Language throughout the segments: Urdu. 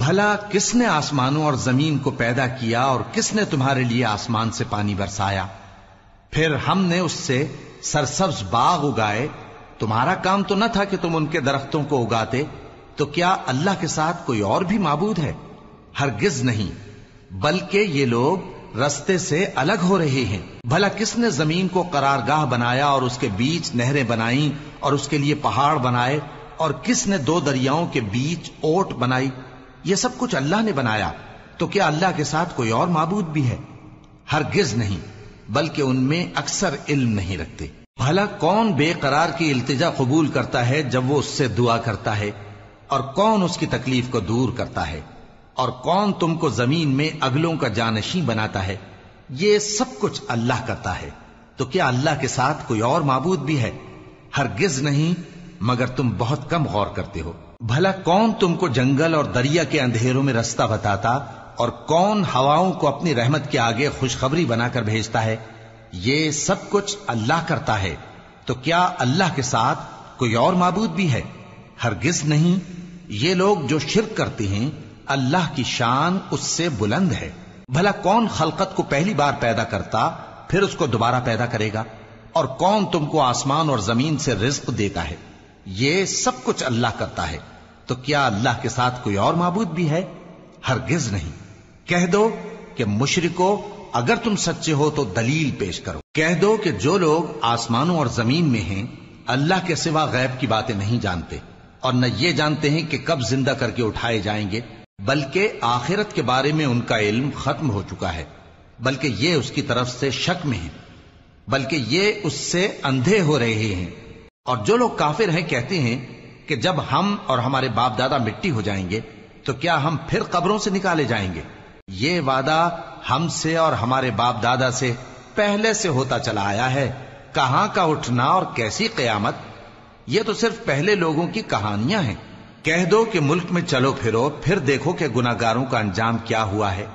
بھلا کس نے آسمانوں اور زمین کو پیدا کیا اور کس نے تمہارے لیے آسمان سے پانی برسایا؟ پھر ہم نے اس سے سرسبز باغ اگائے. تمہارا کام تو نہ تھا کہ تم ان کے درختوں کو اگاتے. تو کیا اللہ کے ساتھ کوئی اور بھی معبود ہے؟ ہرگز نہیں، بلکہ یہ لوگ رستے سے الگ ہو رہے ہیں. بھلا کس نے زمین کو قرارگاہ بنایا اور اس کے بیچ نہریں بنائیں اور اس کے لیے پہاڑ بنائے، اور کس نے دو دریاؤں کے بیچ اوٹ بنائی؟ یہ سب کچھ اللہ نے بنایا. تو کیا اللہ کے ساتھ کوئی اور معبود بھی ہے؟ ہرگز نہیں، بلکہ ان میں اکثر علم نہیں رکھتے. بھلا کون بے قرار کی التجا قبول کرتا ہے جب وہ اس سے دعا کرتا ہے، اور کون اس کی تکلیف کو دور کرتا ہے، اور کون تم کو زمین میں اگلوں کا جانشین بناتا ہے؟ یہ سب کچھ اللہ کرتا ہے. تو کیا اللہ کے ساتھ کوئی اور معبود بھی ہے؟ ہرگز نہیں، مگر تم بہت کم غور کرتے ہو. بھلا کون تم کو جنگل اور دریا کے اندھیروں میں رستہ بتاتا، اور کون ہواؤں کو اپنی رحمت کے آگے خوشخبری بنا کر بھیجتا ہے؟ یہ سب کچھ اللہ کرتا ہے. تو کیا اللہ کے ساتھ کوئی اور معبود بھی ہے؟ ہرگز نہیں. یہ لوگ جو شرک کرتے ہیں اللہ کی شان اس سے بلند ہے. بھلا کون خلقت کو پہلی بار پیدا کرتا پھر اس کو دوبارہ پیدا کرے گا؟ اور کون تم کو آسمان اور زمین سے رزق دیتا ہے؟ یہ سب کچھ اللہ کرتا ہے. تو کیا اللہ کے ساتھ کوئی اور معبود بھی ہے؟ ہرگز نہیں. کہہ دو کہ مشرکو، اگر تم سچے ہو تو دلیل پیش کرو. کہہ دو کہ جو لوگ آسمانوں اور زمین میں ہیں اللہ کے سوا غیب کی باتیں نہیں جانتے، اور نہ یہ جانتے ہیں کہ کب زندہ کر کے اٹھائے جائیں گے، بلکہ آخرت کے بارے میں ان کا علم ختم ہو چکا ہے، بلکہ یہ اس کی طرف سے شک میں ہیں، بلکہ یہ اس سے اندھے ہو رہے ہیں. اور جو لوگ کافر ہیں کہتے ہیں کہ جب ہم اور ہمارے باپ دادا مٹی ہو جائیں گے تو کیا ہم پھر قبروں سے نکالے جائیں گے؟ یہ وعدہ ہم سے اور ہمارے باپ دادا سے پہلے سے ہوتا چلا آیا ہے. کہاں کا اٹھنا اور کیسی قیامت؟ یہ تو صرف پہلے لوگوں کی کہانیاں ہیں. کہہ دو کہ ملک میں چلو پھرو، پھر دیکھو کہ گناہگاروں کا انجام کیا ہوا ہے،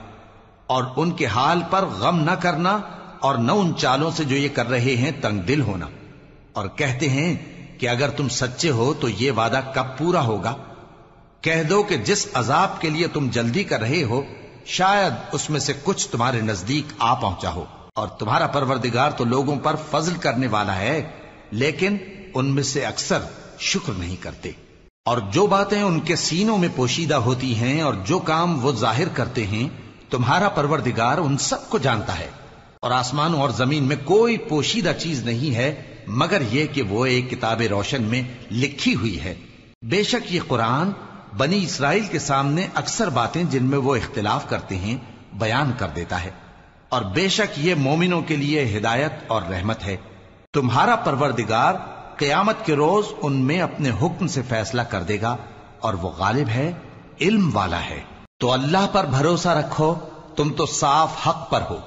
اور ان کے حال پر غم نہ کرنا، اور نہ ان چالوں سے جو یہ کر رہے ہیں تنگ دل ہونا. اور کہتے ہیں کہ اگر تم سچے ہو تو یہ وعدہ کب پورا ہوگا؟ کہہ دو کہ جس عذاب کے لیے تم جلدی کر رہے ہو شاید اس میں سے کچھ تمہارے نزدیک آ پہنچا ہو، اور تمہارا پروردگار تو لوگوں پر فضل کرنے والا ہے، لیکن ان میں سے اکثر شکر نہیں کرتے. اور جو باتیں ان کے سینوں میں پوشیدہ ہوتی ہیں اور جو کام وہ ظاہر کرتے ہیں تمہارا پروردگار ان سب کو جانتا ہے. اور آسمانوں اور زمین میں کوئی پوشیدہ چیز نہیں ہے مگر یہ کہ وہ ایک کتاب روشن میں لکھی ہوئی ہے. بے شک یہ قرآن بنی اسرائیل کے سامنے اکثر باتیں جن میں وہ اختلاف کرتے ہیں بیان کر دیتا ہے، اور بے شک یہ مومنوں کے لیے ہدایت اور رحمت ہے. تمہارا پروردگار قیامت کے روز ان میں اپنے حکم سے فیصلہ کر دے گا، اور وہ غالب ہے، علم والا ہے. تو اللہ پر بھروسہ رکھو، تم تو صاف حق پر ہو.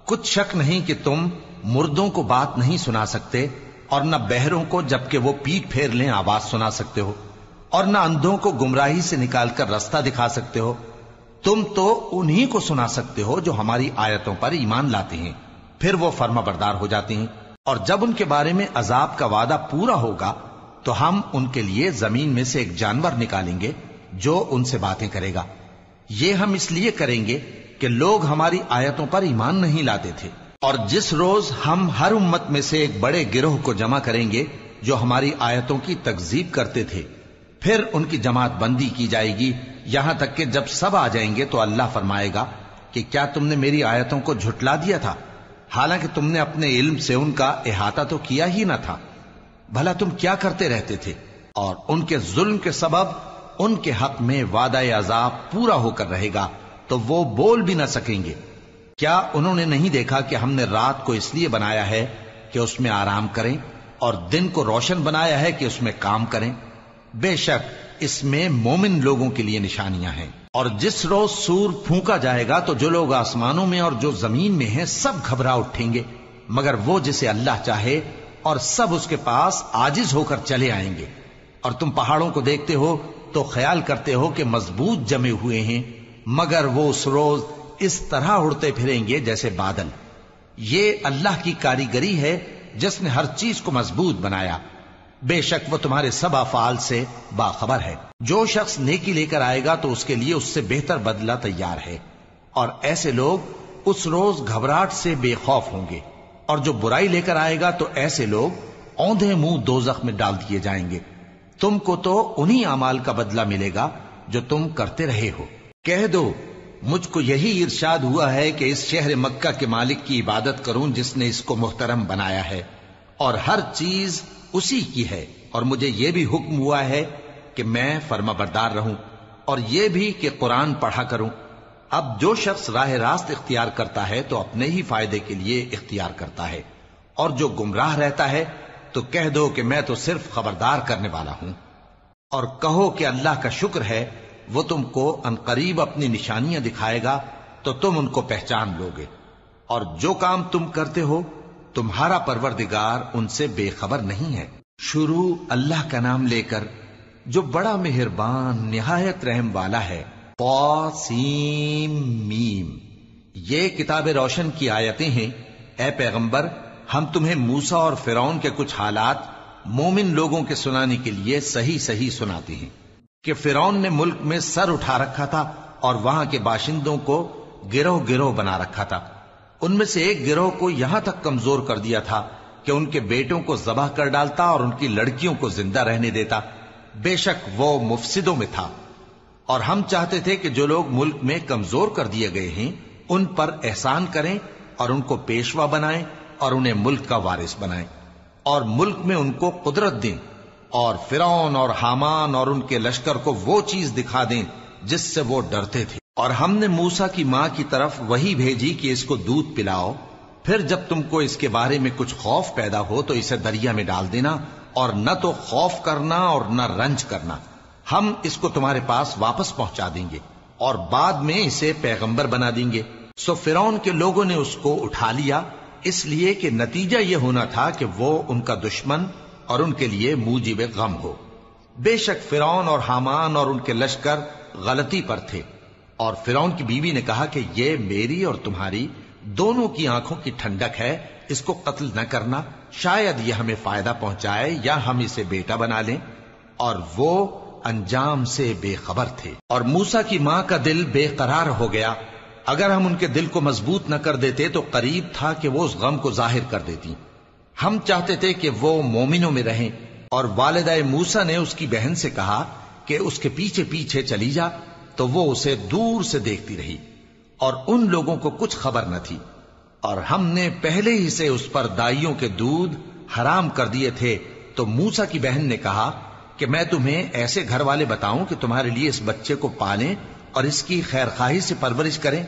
کچھ شک نہیں کہ تم مردوں کو بات نہیں سنا سکتے، اور نہ بہروں کو جبکہ وہ پیٹ پھیر لیں آواز سنا سکتے ہو، اور نہ اندھوں کو گمراہی سے نکال کر رستہ دکھا سکتے ہو. تم تو انہی کو سنا سکتے ہو جو ہماری آیتوں پر ایمان لاتے ہیں، پھر وہ فرما بردار ہو جاتے ہیں. اور جب ان کے بارے میں عذاب کا وعدہ پورا ہوگا تو ہم ان کے لیے زمین میں سے ایک جانور نکالیں گے جو ان سے باتیں کرے گا. یہ ہم اس لیے کریں گے کہ لوگ ہماری آیتوں پر ایمان نہیں لاتے تھے. اور جس روز ہم ہر امت میں سے ایک بڑے گروہ کو جمع کریں گے جو ہماری آیتوں کی تکذیب کرتے تھے، پھر ان کی جماعت بندی کی جائے گی، یہاں تک کہ جب سب آ جائیں گے تو اللہ فرمائے گا کہ کیا تم نے میری آیتوں کو جھٹلا دیا تھا، حالانکہ تم نے اپنے علم سے ان کا احاطہ تو کیا ہی نہ تھا. بھلا تم کیا کرتے رہتے تھے؟ اور ان کے ظلم کے سبب ان کے حق میں وعدہ عذاب پورا ہو کر رہے گا تو وہ بول بھی نہ سکیں گے. کیا انہوں نے نہیں دیکھا کہ ہم نے رات کو اس لیے بنایا ہے کہ اس میں آرام کریں، اور دن کو روشن بنایا ہے کہ اس میں کام کریں؟ بے شک اس میں مومن لوگوں کے لیے نشانیاں ہیں. اور جس روز سور پھونکا جائے گا تو جو لوگ آسمانوں میں اور جو زمین میں ہیں سب گھبرا اٹھیں گے مگر وہ جسے اللہ چاہے، اور سب اس کے پاس عاجز ہو کر چلے آئیں گے. اور تم پہاڑوں کو دیکھتے ہو تو خیال کرتے ہو کہ مضبوط جمے ہوئے ہیں، مگر وہ اس روز اس طرح اڑتے پھریں گے جیسے بادل. یہ اللہ کی کاریگری ہے جس نے ہر چیز کو مضبوط بنایا. بے شک وہ تمہارے سب افعال سے باخبر ہے۔ جو شخص نیکی لے کر آئے گا تو اس کے لیے اس سے بہتر بدلہ تیار ہے، اور ایسے لوگ اس روز گھبراہٹ سے بے خوف ہوں گے، اور جو برائی لے کر آئے گا تو ایسے لوگ اوندھے منہ دوزخ میں ڈال دیے جائیں گے۔ تم کو تو انہی اعمال کا بدلہ ملے گا جو تم کرتے رہے ہو۔ کہہ دو مجھ کو یہی ارشاد ہوا ہے کہ اس شہر مکہ کے مالک کی عبادت کروں جس نے اس کو محترم بنایا ہے، اور ہر چیز اسی کی ہے، اور مجھے یہ بھی حکم ہوا ہے کہ میں فرما بردار رہوں، اور یہ بھی کہ قرآن پڑھا کروں۔ اب جو شخص راہ راست اختیار کرتا ہے تو اپنے ہی فائدے کے لیے اختیار کرتا ہے، اور جو گمراہ رہتا ہے تو کہہ دو کہ میں تو صرف خبردار کرنے والا ہوں۔ اور کہو کہ اللہ کا شکر ہے وہ تم کو عنقریب اپنی نشانیاں دکھائے گا تو تم ان کو پہچان لوگے، اور جو کام تم کرتے ہو تمہارا پروردگار ان سے بے خبر نہیں ہے۔ شروع اللہ کا نام لے کر جو بڑا مہربان نہایت رحم والا ہے۔ طاسیم میم، یہ کتاب روشن کی آیتیں ہیں۔ اے پیغمبر، ہم تمہیں موسیٰ اور فرعون کے کچھ حالات مومن لوگوں کے سنانے کے لیے صحیح صحیح سناتے ہیں کہ فرعون نے ملک میں سر اٹھا رکھا تھا اور وہاں کے باشندوں کو گروہ گروہ بنا رکھا تھا۔ ان میں سے ایک گروہ کو یہاں تک کمزور کر دیا تھا کہ ان کے بیٹوں کو ذبح کر ڈالتا اور ان کی لڑکیوں کو زندہ رہنے دیتا۔ بے شک وہ مفسدوں میں تھا، اور ہم چاہتے تھے کہ جو لوگ ملک میں کمزور کر دیے گئے ہیں ان پر احسان کریں اور ان کو پیشوا بنائیں اور انہیں ملک کا وارث بنائیں، اور ملک میں ان کو قدرت دیں، اور فرعون اور حامان اور ان کے لشکر کو وہ چیز دکھا دیں جس سے وہ ڈرتے تھے۔ اور ہم نے موسیٰ کی ماں کی طرف وہی بھیجی کہ اس کو دودھ پلاؤ، پھر جب تم کو اس کے بارے میں کچھ خوف پیدا ہو تو اسے دریا میں ڈال دینا، اور نہ تو خوف کرنا اور نہ رنج کرنا، ہم اس کو تمہارے پاس واپس پہنچا دیں گے اور بعد میں اسے پیغمبر بنا دیں گے۔ سو فرعون کے لوگوں نے اس کو اٹھا لیا، اس لیے کہ نتیجہ یہ ہونا تھا کہ وہ ان کا دشمن اور ان کے لیے موجب غم ہو۔ بے شک فرعون اور حامان اور ان کے لشکر غلطی پر تھے، اور فرعون کی بیوی نے کہا کہ یہ میری اور تمہاری دونوں کی آنکھوں کی ٹھنڈک ہے، اس کو قتل نہ کرنا، شاید یہ ہمیں فائدہ پہنچائے یا ہم اسے بیٹا بنا لیں، اور وہ انجام سے بے خبر تھے۔ اور موسیٰ کی ماں کا دل بے قرار ہو گیا، اگر ہم ان کے دل کو مضبوط نہ کر دیتے تو قریب تھا کہ وہ اس غم کو ظاہر کر دیتی۔ ہم چاہتے تھے کہ وہ مومنوں میں رہیں، اور والدہ موسیٰ نے اس کی بہن سے کہا کہ اس کے پیچھے پیچھے چلی جا، تو وہ اسے دور سے دیکھتی رہی، اور ان لوگوں کو کچھ خبر نہ تھی، اور ہم نے پہلے ہی سے اس پر دائیوں کے دودھ حرام کر دیے تھے۔ تو موسیٰ کی بہن نے کہا کہ میں تمہیں ایسے گھر والے بتاؤں کہ تمہارے لیے اس بچے کو پالیں اور اس کی خیر خواہی سے پرورش کریں۔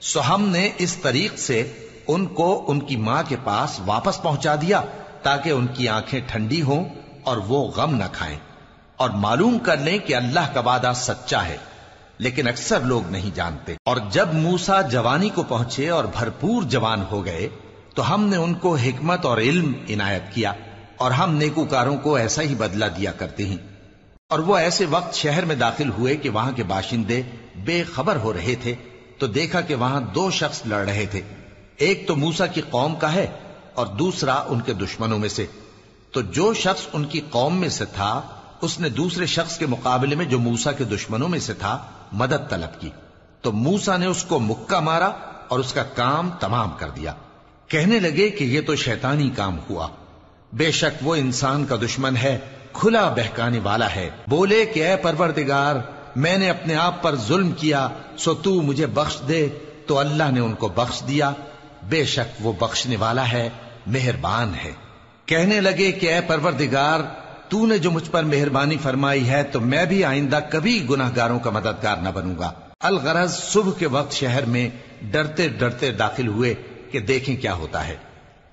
سو ہم نے اس طریق سے ان کو ان کی ماں کے پاس واپس پہنچا دیا تاکہ ان کی آنکھیں ٹھنڈی ہوں اور وہ غم نہ کھائیں، اور معلوم کر لیں کہ اللہ کا وعدہ سچا ہے، لیکن اکثر لوگ نہیں جانتے۔ اور جب موسیٰ جوانی کو پہنچے اور بھرپور جوان ہو گئے تو ہم نے ان کو حکمت اور علم عنایت کیا، اور ہم نیکوکاروں کو ایسا ہی بدلہ دیا کرتے ہیں۔ اور وہ ایسے وقت شہر میں داخل ہوئے کہ وہاں کے باشندے بے خبر ہو رہے تھے، تو دیکھا کہ وہاں دو شخص لڑ رہے تھے، ایک تو موسیٰ کی قوم کا ہے اور دوسرا ان کے دشمنوں میں سے۔ تو جو شخص ان کی قوم میں سے تھا اس نے دوسرے شخص کے مقابلے میں جو موسیٰ کے دشمنوں میں سے تھا مدد طلب کی، تو موسیٰ نے اس کو مکہ مارا اور اس کا کام تمام کر دیا۔ کہنے لگے کہ یہ تو شیطانی کام ہوا، بے شک وہ انسان کا دشمن ہے، کھلا بہکانے والا ہے۔ بولے کہ اے پروردگار، میں نے اپنے آپ پر ظلم کیا، سو تو مجھے بخش دے، تو اللہ نے ان کو بخش دیا، بے شک وہ بخشنے والا ہے، مہربان ہے۔ کہنے لگے کہ اے پروردگار، تو نے جو مجھ پر مہربانی فرمائی ہے تو میں بھی آئندہ کبھی گناہگاروں کا مددگار نہ بنوں گا۔ الغرض صبح کے وقت شہر میں ڈرتے ڈرتے داخل ہوئے کہ دیکھیں کیا ہوتا ہے،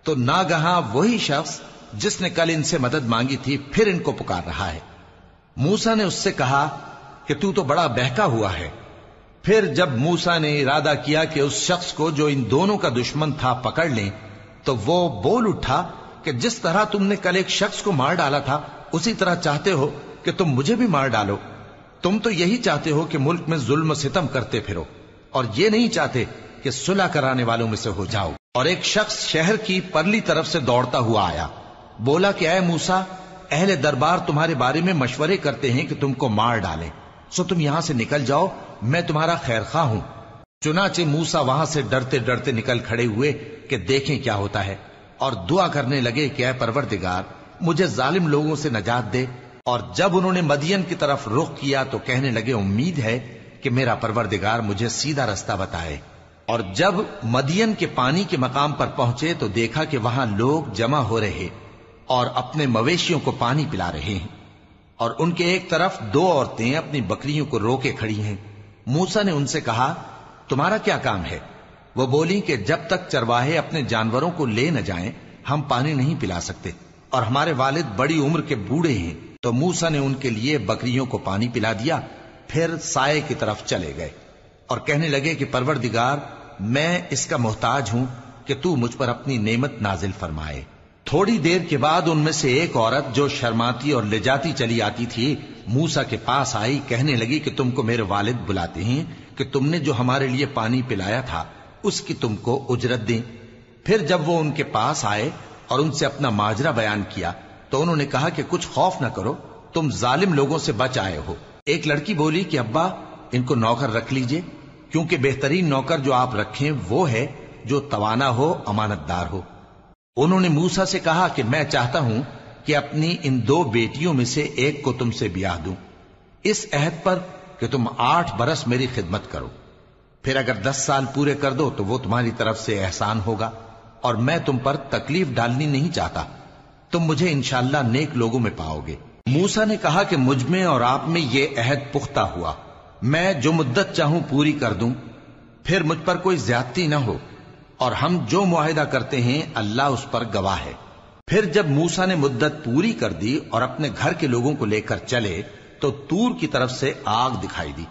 تو ناگہاں وہی شخص جس نے کل ان سے مدد مانگی تھی پھر ان کو پکار رہا ہے۔ موسیٰ نے اس سے کہا کہ تو بڑا بہکا ہوا ہے۔ پھر جب موسیٰ نے ارادہ کیا کہ اس شخص کو جو ان دونوں کا دشمن تھا پکڑ لیں، تو وہ بول اٹھا کہ جس طرح تم نے کل ایک شخص کو مار ڈالا تھا اسی طرح چاہتے ہو کہ تم مجھے بھی مار ڈالو۔ تم تو یہی چاہتے ہو کہ ملک میں ظلم و ستم کرتے پھرو، اور یہ نہیں چاہتے کہ صلح کرانے والوں میں سے ہو جاؤ۔ اور ایک شخص شہر کی پرلی طرف سے دوڑتا ہوا آیا، بولا کہ اے موسیٰ، اہل دربار تمہارے بارے میں مشورے کرتے ہیں کہ تم کو مار ڈالیں، سو تم یہاں سے نکل جاؤ، میں تمہارا خیر خواہ ہوں۔ چنانچہ موسیٰ وہاں سے ڈرتے ڈرتے نکل کھڑے ہوئے کہ دیکھیں کیا ہوتا ہے، اور دعا کرنے لگے کہ اے پروردگار مجھے ظالم لوگوں سے نجات دے۔ اور جب انہوں نے مدین کی طرف رخ کیا تو کہنے لگے امید ہے کہ میرا پروردگار مجھے سیدھا رستہ بتائے۔ اور جب مدین کے پانی کے مقام پر پہنچے تو دیکھا کہ وہاں لوگ جمع ہو رہے اور اپنے مویشیوں کو پانی پلا رہے ہیں، اور ان کے ایک طرف 2 عورتیں اپنی بکریوں کو روکے کھڑی ہیں۔ موسیٰ نے ان سے کہا تمہارا کیا کام ہے؟ وہ بولی کہ جب تک چرواہے اپنے جانوروں کو لے نہ جائیں ہم پانی نہیں پلا سکتے، اور ہمارے والد بڑی عمر کے بوڑھے ہیں۔ تو موسیٰ نے ان کے لیے بکریوں کو پانی پلا دیا، پھر سائے کی طرف چلے گئے اور کہنے لگے کہ پروردگار میں اس کا محتاج ہوں کہ تو مجھ پر اپنی نعمت نازل فرمائے۔ تھوڑی دیر کے بعد ان میں سے ایک عورت جو شرماتی اور لجاتی چلی آتی تھی موسیٰ کے پاس آئی، کہنے لگی کہ تم کو میرے والد بلاتے ہیں کہ تم نے جو ہمارے لیے پانی پلایا تھا اس کی تم کو اجرت دیں۔ پھر جب وہ ان کے پاس آئے اور ان سے اپنا ماجرا بیان کیا تو انہوں نے کہا کہ کچھ خوف نہ کرو، تم ظالم لوگوں سے بچ آئے ہو۔ ایک لڑکی بولی کہ ابا ان کو نوکر رکھ لیجئے، کیونکہ بہترین نوکر جو آپ رکھیں وہ ہے جو توانا ہو، امانت دار ہو۔ انہوں نے موسیٰ سے کہا کہ میں چاہتا ہوں کہ اپنی ان 2 بیٹیوں میں سے ایک کو تم سے بیاہ دوں، اس عہد پر کہ تم 8 برس میری خدمت کرو، پھر اگر 10 سال پورے کر دو تو وہ تمہاری طرف سے احسان ہوگا، اور میں تم پر تکلیف ڈالنی نہیں چاہتا، تم مجھے انشاءاللہ نیک لوگوں میں پاؤ گے۔ موسیٰ نے کہا کہ مجھ میں اور آپ میں یہ عہد پختہ ہوا، میں جو مدت چاہوں پوری کر دوں، پھر مجھ پر کوئی زیادتی نہ ہو، اور ہم جو معاہدہ کرتے ہیں اللہ اس پر گواہ ہے۔ پھر جب موسیٰ نے مدت پوری کر دی اور اپنے گھر کے لوگوں کو لے کر چلے تو طور کی طرف سے آگ دکھائی دی۔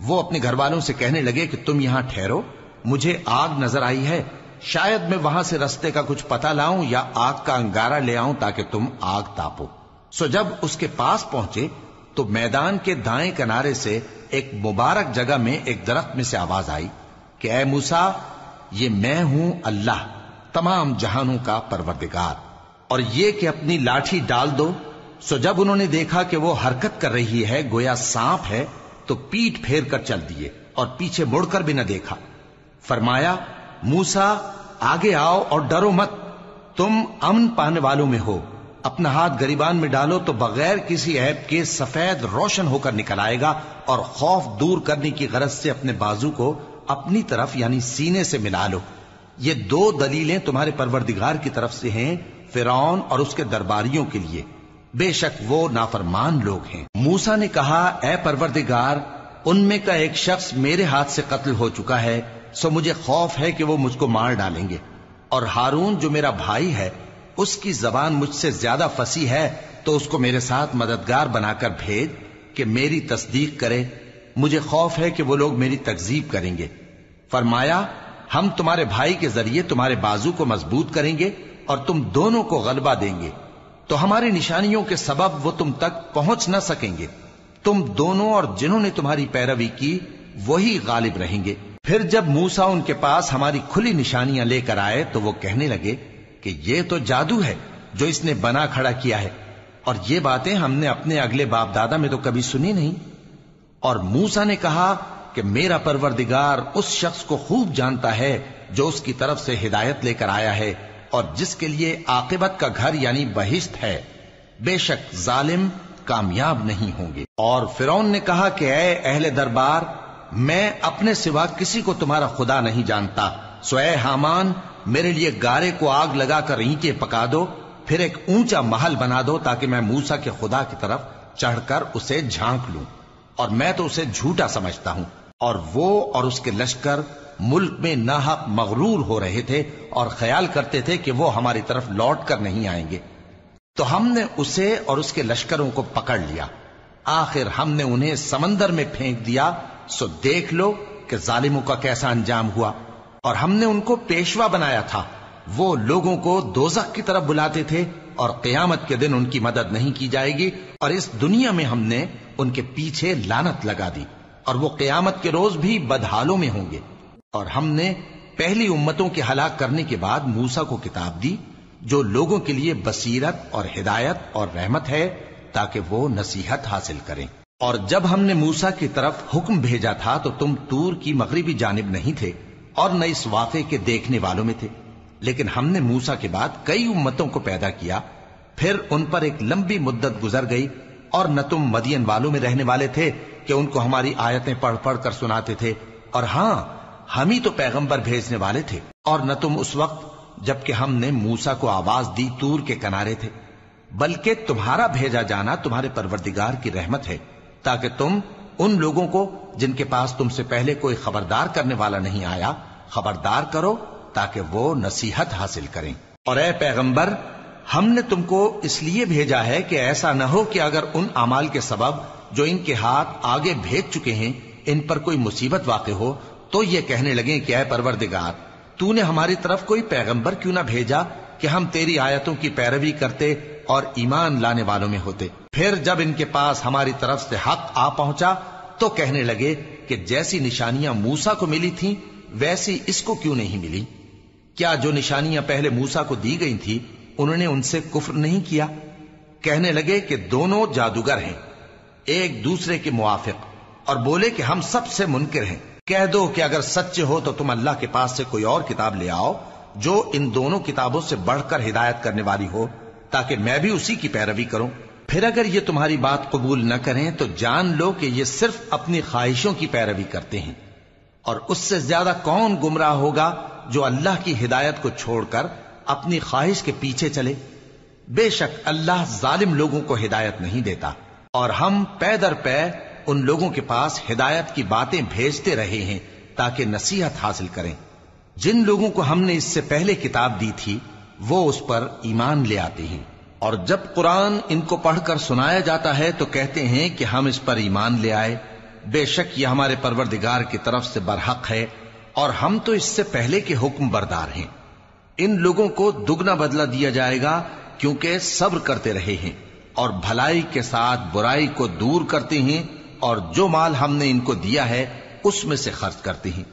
وہ اپنے گھر والوں سے کہنے لگے کہ تم یہاں ٹھہرو، مجھے آگ نظر آئی ہے، شاید میں وہاں سے رستے کا کچھ پتہ لاؤں یا آگ کا انگارہ لے آؤں تاکہ تم آگ تاپو۔ سو جب اس کے پاس پہنچے تو میدان کے دائیں کنارے سے ایک مبارک جگہ میں ایک درخت میں سے آواز آئی کہ اے موسیٰ یہ میں ہوں اللہ تمام جہانوں کا پروردگار، اور یہ کہ اپنی لاٹھی ڈال دو۔ سو جب انہوں نے دیکھا کہ وہ حرکت کر رہی ہے گویا سانپ ہے تو پیٹ پھیر کر چل دیے اور پیچھے مڑ کر بھی نہ دیکھا۔ فرمایا موسیٰ آگے آؤ اور ڈرو مت، تم امن پانے والوں میں ہو، اپنا ہاتھ گریبان میں ڈالو تو بغیر کسی عیب کے سفید روشن ہو کر نکل آئے گا، اور خوف دور کرنے کی غرض سے اپنے بازو کو اپنی طرف یعنی سینے سے ملا لو۔ یہ 2 دلیلیں تمہارے پروردگار کی طرف سے ہیں فرعون اور اس کے درباریوں کے لیے، بے شک وہ نافرمان لوگ ہیں۔ موسیٰ نے کہا اے پروردگار ان میں کا ایک شخص میرے ہاتھ سے قتل ہو چکا ہے، سو مجھے خوف ہے کہ وہ مجھ کو مار ڈالیں گے، اور ہارون جو میرا بھائی ہے اس کی زبان مجھ سے زیادہ فصیح ہے، تو اس کو میرے ساتھ مددگار بنا کر بھیج کہ میری تصدیق کرے، مجھے خوف ہے کہ وہ لوگ میری تکذیب کریں گے۔ فرمایا ہم تمہارے بھائی کے ذریعے تمہارے بازو کو مضبوط کریں گے اور تم دونوں کو غلبہ دیں گے، تو ہماری نشانیوں کے سبب وہ تم تک پہنچ نہ سکیں گے، تم دونوں اور جنہوں نے تمہاری پیروی کی وہی غالب رہیں گے۔ پھر جب موسیٰ ان کے پاس ہماری کھلی نشانیاں لے کر آئے تو وہ کہنے لگے کہ یہ تو جادو ہے جو اس نے بنا کھڑا کیا ہے، اور یہ باتیں ہم نے اپنے اگلے باپ دادا میں تو کبھی سنی نہیں۔ اور موسیٰ نے کہا کہ میرا پروردگار اس شخص کو خوب جانتا ہے جو اس کی طرف سے ہدایت لے کر آیا ہے اور جس کے لیے عاقبت کا گھر یعنی بہشت ہے، بے شک ظالم کامیاب نہیں ہوں گے۔ اور فرعون نے کہا کہ اے اہل دربار میں اپنے سوا کسی کو تمہارا خدا نہیں جانتا، سو اے حامان میرے لیے گارے کو آگ لگا کر اینٹیں پکا دو، پھر ایک اونچا محل بنا دو تاکہ میں موسیٰ کے خدا کی طرف چڑھ کر اسے جھانک لوں، اور میں تو اسے جھوٹا سمجھتا ہوں۔ اور وہ اور اس کے لشکر ملک میں ناحق مغرور ہو رہے تھے اور خیال کرتے تھے کہ وہ ہماری طرف لوٹ کر نہیں آئیں گے، تو ہم نے اسے اور اس کے لشکروں کو پکڑ لیا، آخر ہم نے انہیں سمندر میں پھینک دیا، سو دیکھ لو کہ ظالموں کا کیسا انجام ہوا۔ اور ہم نے ان کو پیشوا بنایا تھا، وہ لوگوں کو دوزخ کی طرف بلاتے تھے، اور قیامت کے دن ان کی مدد نہیں کی جائے گی، اور اس دنیا میں ہم نے ان کے پیچھے لعنت لگا دی، اور وہ قیامت کے روز بھی بدحالوں میں ہوں گے۔ اور ہم نے پہلی امتوں کے ہلاک کرنے کے بعد موسیٰ کو کتاب دی، جو لوگوں کے لیے بصیرت اور ہدایت اور رحمت ہے تاکہ وہ نصیحت حاصل کریں۔ اور جب ہم نے موسیٰ کی طرف حکم بھیجا تھا تو تم طور کی مغربی جانب نہیں تھے اور نہ اس واقعے کے دیکھنے والوں میں تھے، لیکن ہم نے موسیٰ کے بعد کئی امتوں کو پیدا کیا، پھر ان پر ایک لمبی مدت گزر گئی، اور نہ تم مدین والوں میں رہنے والے تھے کہ ان کو ہماری آیتیں پڑھ پڑھ کر سناتے تھے، اور ہاں ہم ہی تو پیغمبر بھیجنے والے تھے، اور نہ تم اس وقت جبکہ ہم نے موسیٰ کو آواز دی طور کے کنارے تھے، بلکہ تمہارا بھیجا جانا تمہارے پروردگار کی رحمت ہے تاکہ تم ان لوگوں کو جن کے پاس تم سے پہلے کوئی خبردار کرنے والا نہیں آیا خبردار کرو تاکہ وہ نصیحت حاصل کریں۔ اور اے پیغمبر، ہم نے تم کو اس لیے بھیجا ہے کہ ایسا نہ ہو کہ اگر ان اعمال کے سبب جو ان کے ہاتھ آگے بھیج چکے ہیں ان پر کوئی مصیبت واقع ہو تو یہ کہنے لگیں کہ اے پروردگار، تو نے ہماری طرف کوئی پیغمبر کیوں نہ بھیجا کہ ہم تیری آیتوں کی پیروی کرتے اور ایمان لانے والوں میں ہوتے۔ پھر جب ان کے پاس ہماری طرف سے حق آ پہنچا تو کہنے لگے کہ جیسی نشانیاں موسیٰ کو ملی تھیں ویسی اس کو کیوں نہیں ملی؟ کیا جو نشانیاں پہلے موسیٰ کو دی گئی تھی انہوں نے ان سے کفر نہیں کیا؟ کہنے لگے کہ دونوں جادوگر ہیں ایک دوسرے کے موافق، اور بولے کہ ہم سب سے منکر ہیں۔ کہہ دو کہ اگر سچے ہو تو تم اللہ کے پاس سے کوئی اور کتاب لے آؤ جو ان دونوں کتابوں سے بڑھ کر ہدایت کرنے والی ہو تاکہ میں بھی اسی کی پیروی کروں۔ پھر اگر یہ تمہاری بات قبول نہ کریں تو جان لو کہ یہ صرف اپنی خواہشوں کی پیروی کرتے ہیں، اور اس سے زیادہ کون گمراہ ہوگا جو اللہ کی ہدایت کو چھوڑ کر اپنی خواہش کے پیچھے چلے۔ بے شک اللہ ظالم لوگوں کو ہدایت نہیں دیتا، اور ہم پے در پے ان لوگوں کے پاس ہدایت کی باتیں بھیجتے رہے ہیں تاکہ نصیحت حاصل کریں۔ جن لوگوں کو ہم نے اس سے پہلے کتاب دی تھی وہ اس پر ایمان لے آتے ہیں، اور جب قرآن ان کو پڑھ کر سنایا جاتا ہے تو کہتے ہیں کہ ہم اس پر ایمان لے آئے، بے شک یہ ہمارے پروردگار کی طرف سے برحق ہے اور ہم تو اس سے پہلے کے حکم بردار ہیں۔ ان لوگوں کو دگنا بدلہ دیا جائے گا کیونکہ صبر کرتے رہے ہیں اور بھلائی کے ساتھ برائی کو دور کرتے ہیں، اور جو مال ہم نے ان کو دیا ہے اس میں سے خرچ کرتے ہیں،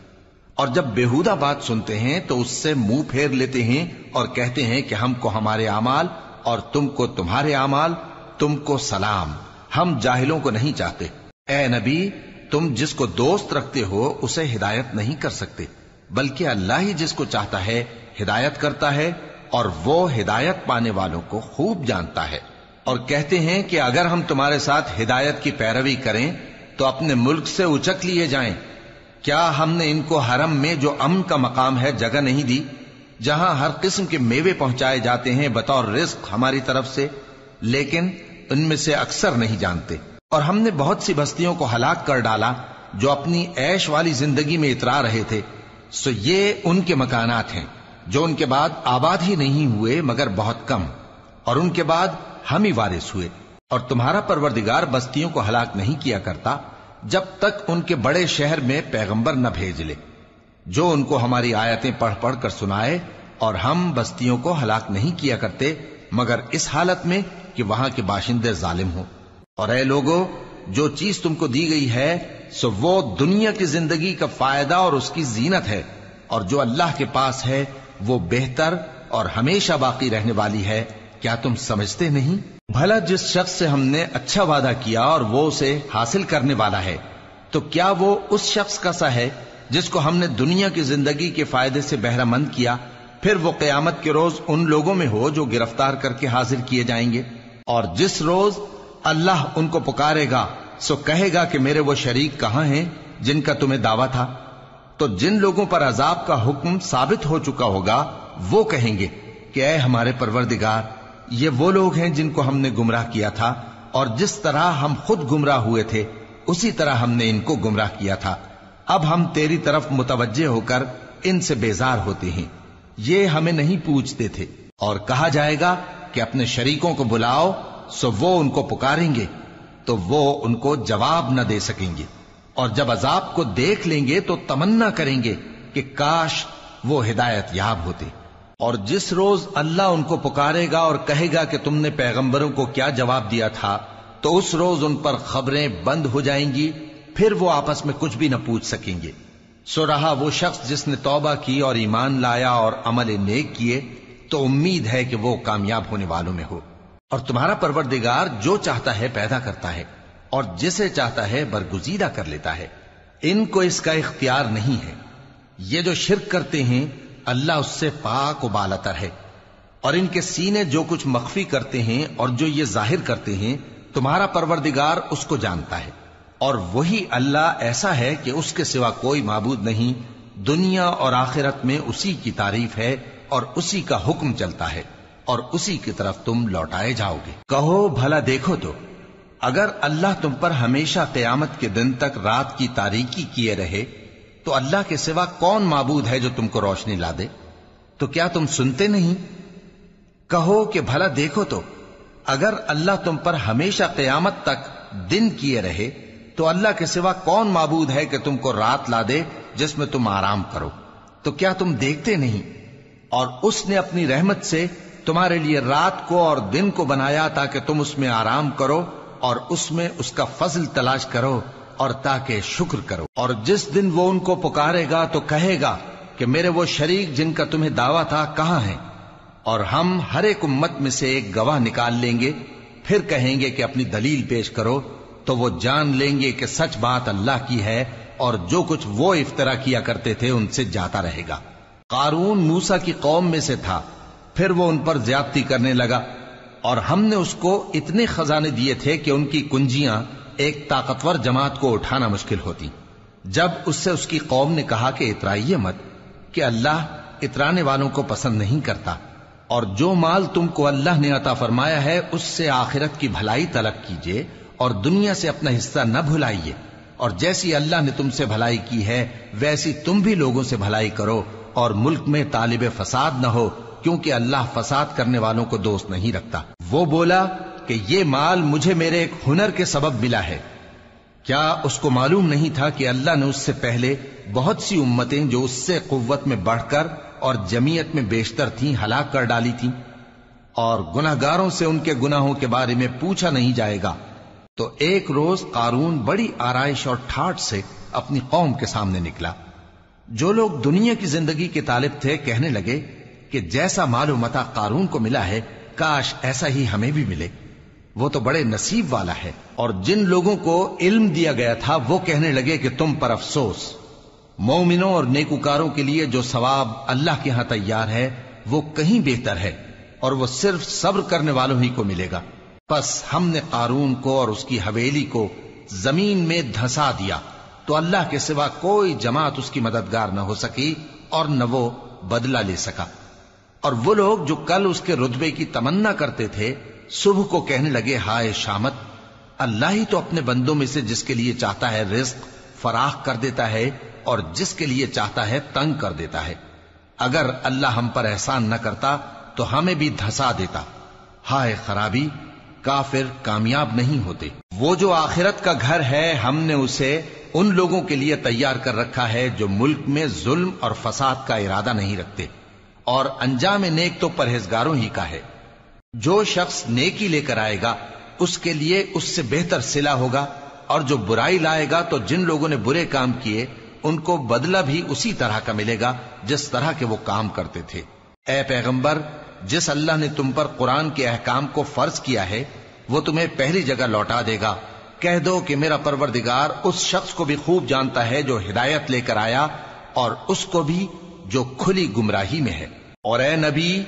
اور جب بےہودہ بات سنتے ہیں تو اس سے منہ پھیر لیتے ہیں اور کہتے ہیں کہ ہم کو ہمارے اعمال اور تم کو تمہارے اعمال، تم کو سلام، ہم جاہلوں کو نہیں چاہتے۔ اے نبی، تم جس کو دوست رکھتے ہو اسے ہدایت نہیں کر سکتے، بلکہ اللہ ہی جس کو چاہتا ہے ہدایت کرتا ہے، اور وہ ہدایت پانے والوں کو خوب جانتا ہے۔ اور کہتے ہیں کہ اگر ہم تمہارے ساتھ ہدایت کی پیروی کریں تو اپنے ملک سے اچک لیے جائیں۔ کیا ہم نے ان کو حرم میں جو امن کا مقام ہے جگہ نہیں دی، جہاں ہر قسم کے میوے پہنچائے جاتے ہیں بطور رزق ہماری طرف سے؟ لیکن ان میں سے اکثر نہیں جانتے۔ اور ہم نے بہت سی بستیوں کو ہلاک کر ڈالا جو اپنی عیش والی زندگی میں اترا رہے تھے، سو یہ ان کے مکانات ہیں جو ان کے بعد آباد ہی نہیں ہوئے مگر بہت کم، اور ان کے بعد ہم ہی وارث ہوئے۔ اور تمہارا پروردگار بستیوں کو ہلاک نہیں کیا کرتا جب تک ان کے بڑے شہر میں پیغمبر نہ بھیج لے جو ان کو ہماری آیتیں پڑھ پڑھ کر سنائے، اور ہم بستیوں کو ہلاک نہیں کیا کرتے مگر اس حالت میں کہ وہاں کے باشندے ظالم ہوں۔ اور اے لوگو، جو چیز تم کو دی گئی ہے سو وہ دنیا کی زندگی کا فائدہ اور اس کی زینت ہے، اور جو اللہ کے پاس ہے وہ بہتر اور ہمیشہ باقی رہنے والی ہے۔ کیا تم سمجھتے نہیں؟ بھلا جس شخص سے ہم نے اچھا وعدہ کیا اور وہ اسے حاصل کرنے والا ہے تو کیا وہ اس شخص کا سا ہے جس کو ہم نے دنیا کی زندگی کے فائدے سے بہرہ مند کیا، پھر وہ قیامت کے روز ان لوگوں میں ہو جو گرفتار کر کے حاضر کیے جائیں گے؟ اور جس روز اللہ ان کو پکارے گا سو کہے گا کہ میرے وہ شریک کہاں ہیں جن کا تمہیں دعویٰ تھا؟ تو جن لوگوں پر عذاب کا حکم ثابت ہو چکا ہوگا وہ کہیں گے کہ اے ہمارے پروردگار، یہ وہ لوگ ہیں جن کو ہم نے گمراہ کیا تھا، اور جس طرح ہم خود گمراہ ہوئے تھے اسی طرح ہم نے ان کو گمراہ کیا تھا۔ اب ہم تیری طرف متوجہ ہو کر ان سے بیزار ہوتے ہیں، یہ ہمیں نہیں پوچھتے تھے۔ اور کہا جائے گا کہ اپنے شریکوں کو بلاؤ، سو وہ ان کو پکاریں گے تو وہ ان کو جواب نہ دے سکیں گے، اور جب عذاب کو دیکھ لیں گے تو تمنا کریں گے کہ کاش وہ ہدایت یاب ہوتے۔ اور جس روز اللہ ان کو پکارے گا اور کہے گا کہ تم نے پیغمبروں کو کیا جواب دیا تھا، تو اس روز ان پر خبریں بند ہو جائیں گی، پھر وہ آپس میں کچھ بھی نہ پوچھ سکیں گے۔ سو رہا وہ شخص جس نے توبہ کی اور ایمان لایا اور عمل نیک کیے تو امید ہے کہ وہ کامیاب ہونے والوں میں ہو۔ اور تمہارا پروردگار جو چاہتا ہے پیدا کرتا ہے اور جسے چاہتا ہے برگزیدہ کر لیتا ہے، ان کو اس کا اختیار نہیں ہے۔ یہ جو شرک کرتے ہیں اللہ اس سے پاک و بالاتر ہے، اور ان کے سینے جو کچھ مخفی کرتے ہیں اور جو یہ ظاہر کرتے ہیں تمہارا پروردگار اس کو جانتا ہے۔ اور وہی اللہ ایسا ہے کہ اس کے سوا کوئی معبود نہیں، دنیا اور آخرت میں اسی کی تعریف ہے اور اسی کا حکم چلتا ہے اور اسی کی طرف تم لوٹائے جاؤ گے۔ کہو بھلا دیکھو تو اگر اللہ تم پر ہمیشہ قیامت کے دن تک رات کی تاریکی کیے رہے تو اللہ کے سوا کون معبود ہے جو تم کو روشنی لا دے؟ تو کیا تم سنتے نہیں؟ کہو کہ بھلا دیکھو تو اگر اللہ تم پر ہمیشہ قیامت تک دن کیے رہے تو اللہ کے سوا کون معبود ہے کہ تم کو رات لا دے جس میں تم آرام کرو؟ تو کیا تم دیکھتے نہیں؟ اور اس نے اپنی رحمت سے تمہارے لیے رات کو اور دن کو بنایا تاکہ تم اس میں آرام کرو اور اس میں اس کا فضل تلاش کرو اور تاکہ شکر کرو۔ اور جس دن وہ ان کو پکارے گا تو کہے گا کہ میرے وہ شریک جن کا تمہیں دعویٰ تھا کہاں ہیں؟ اور ہم ہر ایک امت میں سے ایک گواہ نکال لیں گے، پھر کہیں گے کہ اپنی دلیل پیش کرو، تو وہ جان لیں گے کہ سچ بات اللہ کی ہے اور جو کچھ وہ افترا کیا کرتے تھے ان سے جاتا رہے گا۔ قارون موسیٰ کی قوم میں سے تھا، پھر وہ ان پر زیادتی کرنے لگا، اور ہم نے اس کو اتنے خزانے دیے تھے کہ ان کی کنجیاں ایک طاقتور جماعت کو اٹھانا مشکل ہوتی۔ جب اس سے اس کی قوم نے کہا کہ اترائیے مت، کہ اللہ اترانے والوں کو پسند نہیں کرتا، اور جو مال تم کو اللہ نے عطا فرمایا ہے اس سے آخرت کی بھلائی طلب کیجیے اور دنیا سے اپنا حصہ نہ بھلائیے، اور جیسی اللہ نے تم سے بھلائی کی ہے ویسی تم بھی لوگوں سے بھلائی کرو، اور ملک میں طالب فساد نہ ہو، کیونکہ اللہ فساد کرنے والوں کو دوست نہیں رکھتا۔ وہ بولا کہ یہ مال مجھے میرے ایک ہنر کے سبب ملا ہے۔ کیا اس کو معلوم نہیں تھا کہ اللہ نے اس سے پہلے بہت سی امتیں جو اس سے قوت میں بڑھ کر اور جمعیت میں بیشتر تھیں ہلاک کر ڈالی تھیں، اور گناہگاروں سے ان کے گناہوں کے بارے میں پوچھا نہیں جائے گا؟ تو ایک روز قارون بڑی آرائش اور ٹھاٹ سے اپنی قوم کے سامنے نکلا۔ جو لوگ دنیا کی زندگی کے طالب تھے کہنے لگے کہ جیسا مال و متاع قارون کو ملا ہے کاش ایسا ہی ہمیں بھی ملے، وہ تو بڑے نصیب والا ہے۔ اور جن لوگوں کو علم دیا گیا تھا وہ کہنے لگے کہ تم پر افسوس، مومنوں اور نیکوکاروں کے لیے جو ثواب اللہ کے ہاں تیار ہے وہ کہیں بہتر ہے، اور وہ صرف صبر کرنے والوں ہی کو ملے گا۔ پس ہم نے قارون کو اور اس کی حویلی کو زمین میں دھسا دیا، تو اللہ کے سوا کوئی جماعت اس کی مددگار نہ ہو سکی اور نہ وہ بدلہ لے سکا۔ اور وہ لوگ جو کل اس کے رتبے کی تمنا کرتے تھے صبح کو کہنے لگے ہائے شامت، اللہ ہی تو اپنے بندوں میں سے جس کے لیے چاہتا ہے رزق فراخ کر دیتا ہے اور جس کے لیے چاہتا ہے تنگ کر دیتا ہے۔ اگر اللہ ہم پر احسان نہ کرتا تو ہمیں بھی دھسا دیتا۔ ہائے خرابی، کافر کامیاب نہیں ہوتے۔ وہ جو آخرت کا گھر ہے ہم نے اسے ان لوگوں کے لیے تیار کر رکھا ہے جو ملک میں ظلم اور فساد کا ارادہ نہیں رکھتے، اور انجام نیک تو پرہیزگاروں ہی کا ہے۔ جو شخص نیکی لے کر آئے گا اس کے لیے اس سے بہتر صلہ ہوگا، اور جو برائی لائے گا تو جن لوگوں نے برے کام کیے ان کو بدلہ بھی اسی طرح کا ملے گا جس طرح کے وہ کام کرتے تھے۔ اے پیغمبر، جس اللہ نے تم پر قرآن کے احکام کو فرض کیا ہے وہ تمہیں پہلی جگہ لوٹا دے گا۔ کہہ دو کہ میرا پروردگار اس شخص کو بھی خوب جانتا ہے جو ہدایت لے کر آیا، اور اس کو بھی جو کھلی گمراہی میں ہے۔ اور اے نبی،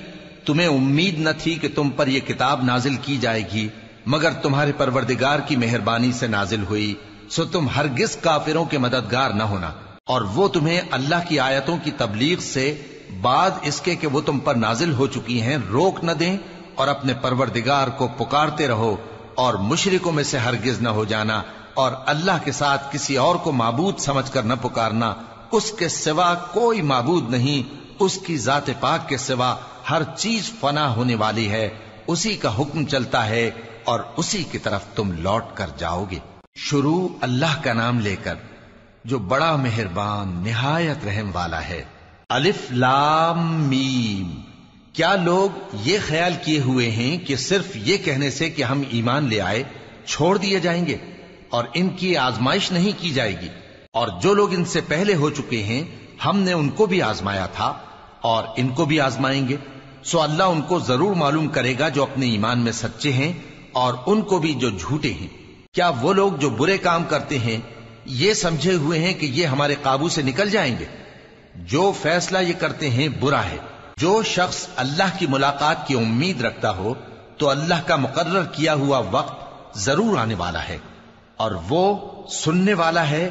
تمہیں امید نہ تھی کہ تم پر یہ کتاب نازل کی جائے گی مگر تمہارے پروردگار کی مہربانی سے نازل ہوئی، سو تم ہرگز کافروں کے مددگار نہ ہونا، اور وہ تمہیں اللہ کی آیتوں کی تبلیغ سے بعد اس کے کہ وہ تم پر نازل ہو چکی ہیں روک نہ دیں، اور اپنے پروردگار کو پکارتے رہو اور مشرکوں میں سے ہرگز نہ ہو جانا، اور اللہ کے ساتھ کسی اور کو معبود سمجھ کر نہ پکارنا۔ اس کے سوا کوئی معبود نہیں، اس کی ذات پاک کے سوا ہر چیز فنا ہونے والی ہے، اسی کا حکم چلتا ہے اور اسی کی طرف تم لوٹ کر جاؤ گے۔ شروع اللہ کا نام لے کر جو بڑا مہربان نہایت رحم والا ہے۔ الف لام میم۔ کیا لوگ یہ خیال کیے ہوئے ہیں کہ صرف یہ کہنے سے کہ ہم ایمان لے آئے چھوڑ دیے جائیں گے اور ان کی آزمائش نہیں کی جائے گی؟ اور جو لوگ ان سے پہلے ہو چکے ہیں ہم نے ان کو بھی آزمایا تھا اور ان کو بھی آزمائیں گے، سو اللہ ان کو ضرور معلوم کرے گا جو اپنے ایمان میں سچے ہیں اور ان کو بھی جو جھوٹے ہیں۔ کیا وہ لوگ جو برے کام کرتے ہیں یہ سمجھے ہوئے ہیں کہ یہ ہمارے قابو سے نکل جائیں گے؟ جو فیصلہ یہ کرتے ہیں برا ہے۔ جو شخص اللہ کی ملاقات کی امید رکھتا ہو تو اللہ کا مقرر کیا ہوا وقت ضرور آنے والا ہے، اور وہ سننے والا ہے،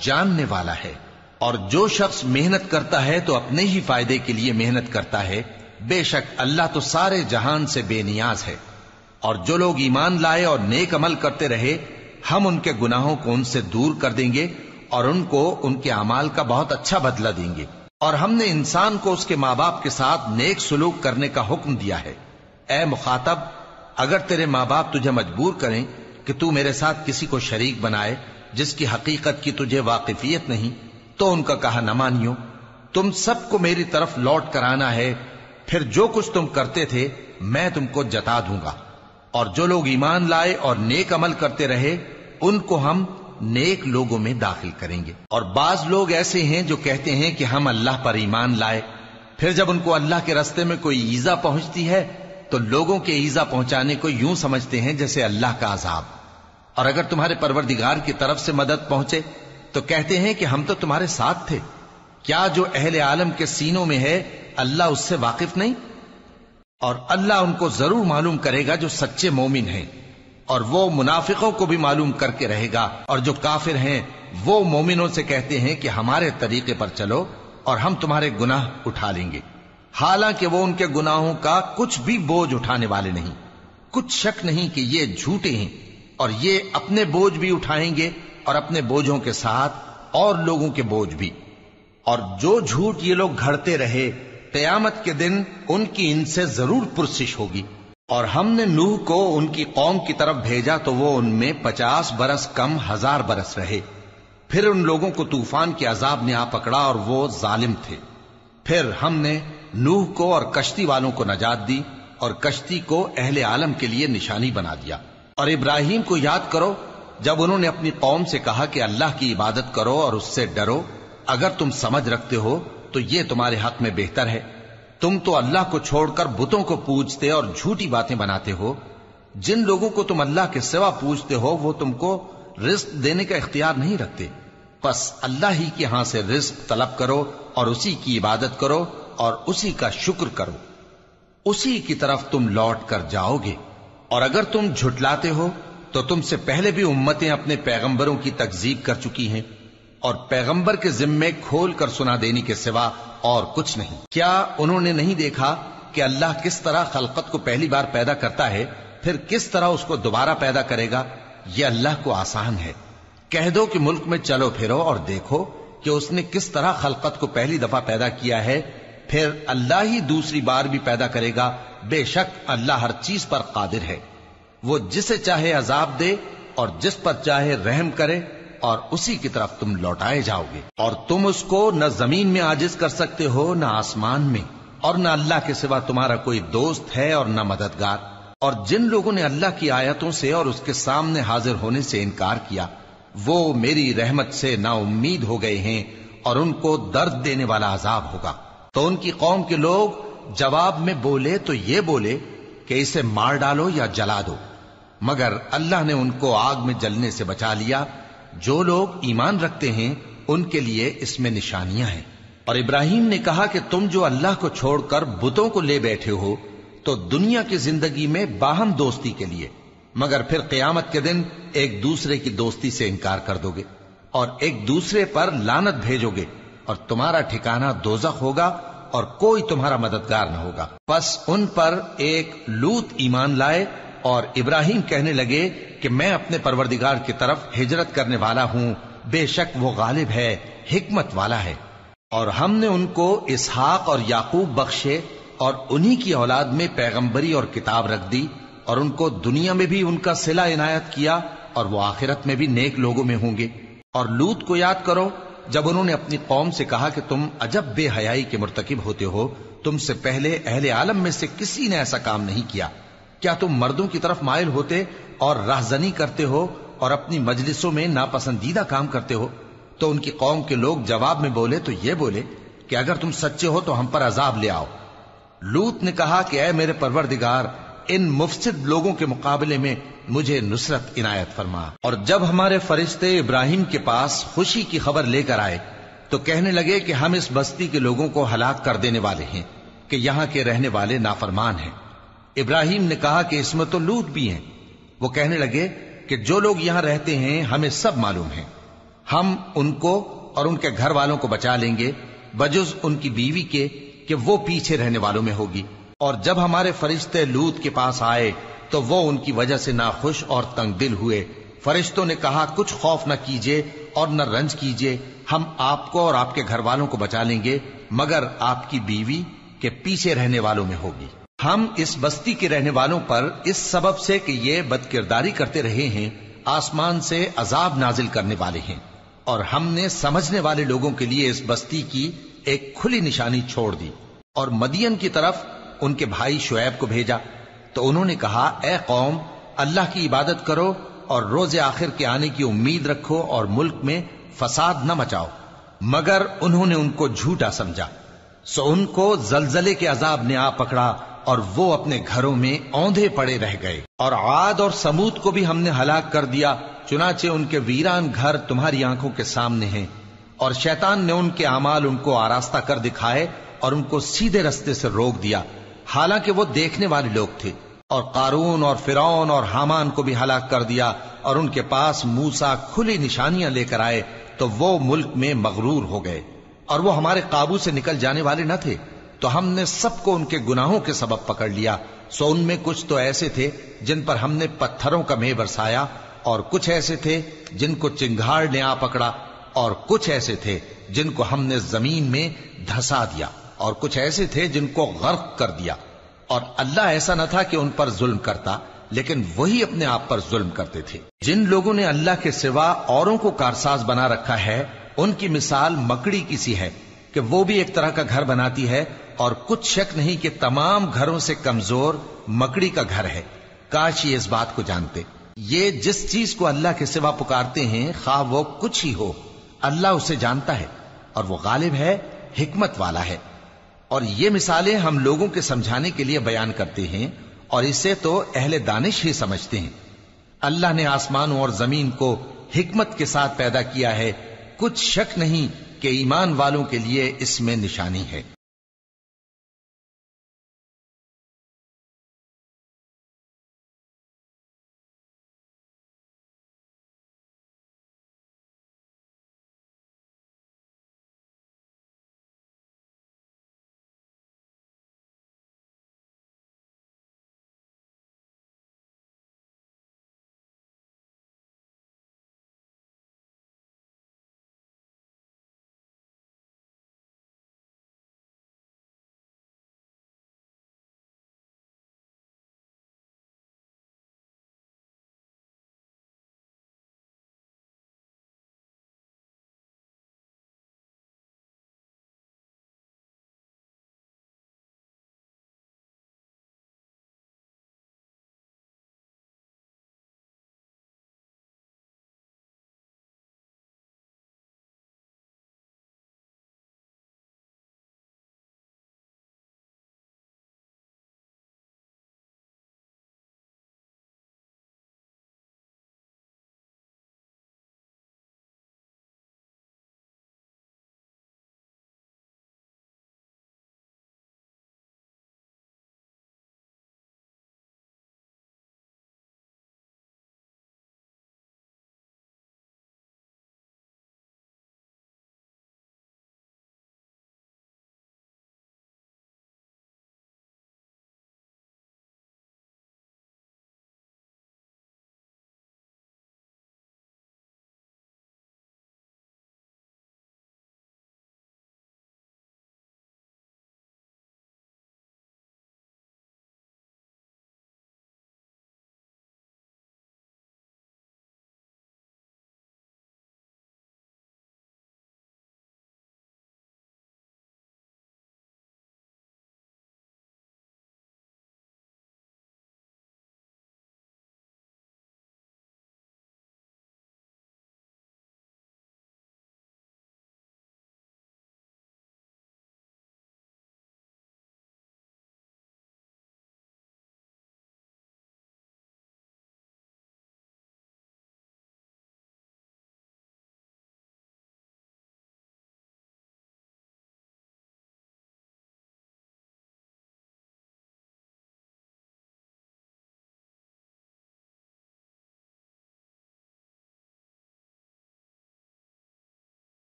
جاننے والا ہے۔ اور جو شخص محنت کرتا ہے تو اپنے ہی فائدے کے لیے محنت کرتا ہے، بے شک اللہ تو سارے جہان سے بے نیاز ہے۔ اور جو لوگ ایمان لائے اور نیک عمل کرتے رہے ہم ان کے گناہوں کو ان سے دور کر دیں گے اور ان کو ان کے اعمال کا بہت اچھا بدلہ دیں گے۔ اور ہم نے انسان کو اس کے ماں باپ کے ساتھ نیک سلوک کرنے کا حکم دیا ہے۔ اے مخاطب، اگر تیرے ماں باپ تجھے مجبور کریں کہ تو میرے ساتھ کسی کو شریک بنائے جس کی حقیقت کی تجھے واقفیت نہیں تو ان کا کہا نہ مانیو۔ تم سب کو میری طرف لوٹ کر آنا ہے، پھر جو کچھ تم کرتے تھے میں تم کو جتا دوں گا۔ اور جو لوگ ایمان لائے اور نیک عمل کرتے رہے ان کو ہم نیک لوگوں میں داخل کریں گے۔ اور بعض لوگ ایسے ہیں جو کہتے ہیں کہ ہم اللہ پر ایمان لائے، پھر جب ان کو اللہ کے راستے میں کوئی ایذا پہنچتی ہے تو لوگوں کے ایذا پہنچانے کو یوں سمجھتے ہیں جیسے اللہ کا عذاب۔ اور اگر تمہارے پروردگار کی طرف سے مدد پہنچے تو کہتے ہیں کہ ہم تو تمہارے ساتھ تھے۔ کیا جو اہل عالم کے سینوں میں ہے اللہ اس سے واقف نہیں؟ اور اللہ ان کو ضرور معلوم کرے گا جو سچے مومن ہیں، اور وہ منافقوں کو بھی معلوم کر کے رہے گا۔ اور جو کافر ہیں وہ مومنوں سے کہتے ہیں کہ ہمارے طریقے پر چلو اور ہم تمہارے گناہ اٹھا لیں گے، حالانکہ وہ ان کے گناہوں کا کچھ بھی بوجھ اٹھانے والے نہیں۔ کچھ شک نہیں کہ یہ جھوٹے ہیں، اور یہ اپنے بوجھ بھی اٹھائیں گے اور اپنے بوجھوں کے ساتھ اور لوگوں کے بوجھ بھی۔ اور جو جھوٹ یہ لوگ گھڑتے رہے قیامت کے دن ان کی ان سے ضرور پرسش ہوگی۔ اور ہم نے نوح کو ان کی قوم کی طرف بھیجا تو وہ ان میں 50 برس کم 1000 برس رہے۔ پھر ان لوگوں کو طوفان کے عذاب نے آ پکڑا اور وہ ظالم تھے۔ پھر ہم نے نوح کو اور کشتی والوں کو نجات دی اور کشتی کو اہل عالم کے لیے نشانی بنا دیا۔ اور ابراہیم کو یاد کرو جب انہوں نے اپنی قوم سے کہا کہ اللہ کی عبادت کرو اور اس سے ڈرو، اگر تم سمجھ رکھتے ہو تو یہ تمہارے حق میں بہتر ہے۔ تم تو اللہ کو چھوڑ کر بتوں کو پوجتے اور جھوٹی باتیں بناتے ہو۔ جن لوگوں کو تم اللہ کے سوا پوجتے ہو وہ تم کو رزق دینے کا اختیار نہیں رکھتے، پس اللہ ہی کے ہاں سے رزق طلب کرو اور اسی کی عبادت کرو اور اسی کا شکر کرو، اسی کی طرف تم لوٹ کر جاؤ گے۔ اور اگر تم جھٹلاتے ہو تو تم سے پہلے بھی امتیں اپنے پیغمبروں کی تکذیب کر چکی ہیں، اور پیغمبر کے ذمے کھول کر سنا دینے کے سوا اور کچھ نہیں۔ کیا انہوں نے نہیں دیکھا کہ اللہ کس طرح خلقت کو پہلی بار پیدا کرتا ہے پھر کس طرح اس کو دوبارہ پیدا کرے گا؟ یہ اللہ کو آسان ہے۔ کہہ دو کہ ملک میں چلو پھرو اور دیکھو کہ اس نے کس طرح خلقت کو پہلی دفعہ پیدا کیا ہے، پھر اللہ ہی دوسری بار بھی پیدا کرے گا۔ بے شک اللہ ہر چیز پر قادر ہے۔ وہ جسے چاہے عذاب دے اور جس پر چاہے رحم کرے، اور اسی کی طرف تم لوٹائے جاؤ گے۔ اور تم اس کو نہ زمین میں عاجز کر سکتے ہو نہ آسمان میں، اور نہ اللہ کے سوا تمہارا کوئی دوست ہے اور نہ مددگار۔ اور جن لوگوں نے اللہ کی آیتوں سے اور اس کے سامنے حاضر ہونے سے انکار کیا وہ میری رحمت سے نا امید ہو گئے ہیں، اور ان کو درد دینے والا عذاب ہوگا۔ تو ان کی قوم کے لوگ جواب میں بولے تو یہ بولے کہ اسے مار ڈالو یا جلا دو، مگر اللہ نے ان کو آگ میں جلنے سے بچا لیا۔ جو لوگ ایمان رکھتے ہیں ان کے لیے اس میں نشانیاں ہیں۔ اور ابراہیم نے کہا کہ تم جو اللہ کو چھوڑ کر بتوں کو لے بیٹھے ہو تو دنیا کی زندگی میں باہم دوستی کے لیے، مگر پھر قیامت کے دن ایک دوسرے کی دوستی سے انکار کر دو گے اور ایک دوسرے پر لعنت بھیجو گے، اور تمہارا ٹھکانہ دوزخ ہوگا اور کوئی تمہارا مددگار نہ ہوگا۔ پس ان پر ایک لوط ایمان لائے، اور ابراہیم کہنے لگے کہ میں اپنے پروردگار کی طرف ہجرت کرنے والا ہوں، بے شک وہ غالب ہے، حکمت والا ہے۔ اور ہم نے ان کو اسحاق اور یعقوب بخشے اور انہی کی اولاد میں پیغمبری اور کتاب رکھ دی، اور ان کو دنیا میں بھی ان کا صلہ عنایت کیا، اور وہ آخرت میں بھی نیک لوگوں میں ہوں گے۔ اور لوط کو یاد کرو جب انہوں نے اپنی قوم سے کہا کہ تم عجب بے حیائی کے مرتکب ہوتے ہو، تم سے پہلے اہل عالم میں سے کسی نے ایسا کام نہیں کیا۔ کیا تم مردوں کی طرف مائل ہوتے اور راہزنی کرتے ہو اور اپنی مجلسوں میں ناپسندیدہ کام کرتے ہو؟ تو ان کی قوم کے لوگ جواب میں بولے تو یہ بولے کہ اگر تم سچے ہو تو ہم پر عذاب لے آؤ۔ لوط نے کہا کہ اے میرے پروردگار، ان مفسد لوگوں کے مقابلے میں مجھے نصرت عنایت فرما۔ اور جب ہمارے فرشتے ابراہیم کے پاس خوشی کی خبر لے کر آئے تو کہنے لگے کہ ہم اس بستی کے لوگوں کو ہلاک کر دینے والے ہیں کہ یہاں کے رہنے والے نافرمان ہیں۔ ابراہیم نے کہا کہ اس میں تو لوط بھی ہیں۔ وہ کہنے لگے کہ جو لوگ یہاں رہتے ہیں ہمیں سب معلوم ہیں، ہم ان کو اور ان کے گھر والوں کو بچا لیں گے بجز ان کی بیوی کے کہ وہ پیچھے رہنے والوں میں ہوگی۔ اور جب ہمارے فرشتے لوط کے پاس آئے تو وہ ان کی وجہ سے ناخوش اور تنگ دل ہوئے۔ فرشتوں نے کہا کچھ خوف نہ کیجیے اور نہ رنج کیجیے، ہم آپ کو اور آپ کے گھر والوں کو بچا لیں گے مگر آپ کی بیوی کے پیچھے رہنے والوں میں ہوگی۔ ہم اس بستی کے رہنے والوں پر اس سبب سے کہ یہ بدکرداری کرتے رہے ہیں آسمان سے عذاب نازل کرنے والے ہیں، اور ہم نے سمجھنے والے لوگوں کے لیے اس بستی کی ایک کھلی نشانی چھوڑ دی۔ اور مدین کی طرف ان کے بھائی شعیب کو بھیجا تو انہوں نے کہا اے قوم، اللہ کی عبادت کرو اور روز آخر کے آنے کی امید رکھو اور ملک میں فساد نہ مچاؤ۔ مگر انہوں نے ان کو جھوٹا سمجھا، سو ان کو زلزلے کے عذاب نے آ پکڑا اور وہ اپنے گھروں میں اوندھے پڑے رہ گئے۔ اور عاد اور سمود کو بھی ہم نے ہلاک کر دیا، چنانچہ ان کے ویران گھر تمہاری آنکھوں کے سامنے ہیں، اور شیطان نے ان کے اعمال ان کو آراستہ کر دکھائے اور ان کو سیدھے رستے سے روک دیا، حالانکہ وہ دیکھنے والے لوگ تھے۔ اور قارون اور فرعون اور حامان کو بھی ہلاک کر دیا، اور ان کے پاس موسیٰ کھلی نشانیاں لے کر آئے تو وہ ملک میں مغرور ہو گئے، اور وہ ہمارے قابو سے نکل جانے والے نہ تھے، تو ہم نے سب کو ان کے گناہوں کے سبب پکڑ لیا۔ سو ان میں کچھ تو ایسے تھے جن پر ہم نے پتھروں کا مے برسایا، اور کچھ ایسے تھے جن کو چنگھاڑ نے آ پکڑا، اور کچھ ایسے تھے جن کو ہم نے زمین میں دھسا دیا، اور کچھ ایسے تھے جن کو غرق کر دیا۔ اور اللہ ایسا نہ تھا کہ ان پر ظلم کرتا، لیکن وہی اپنے آپ پر ظلم کرتے تھے۔ جن لوگوں نے اللہ کے سوا اوروں کو کارساز بنا رکھا ہے، ان کی مثال مکڑی کی سی ہے کہ وہ بھی ایک طرح کا گھر بناتی ہے، اور کچھ شک نہیں کہ تمام گھروں سے کمزور مکڑی کا گھر ہے۔ کاش یہ اس بات کو جانتے۔ یہ جس چیز کو اللہ کے سوا پکارتے ہیں خواہ وہ کچھ ہی ہو، اللہ اسے جانتا ہے اور وہ غالب ہے، حکمت والا ہے۔ اور یہ مثالیں ہم لوگوں کے سمجھانے کے لیے بیان کرتے ہیں، اور اسے تو اہل دانش ہی سمجھتے ہیں۔ اللہ نے آسمانوں اور زمین کو حکمت کے ساتھ پیدا کیا ہے، کچھ شک نہیں کہ ایمان والوں کے لیے اس میں نشانی ہے۔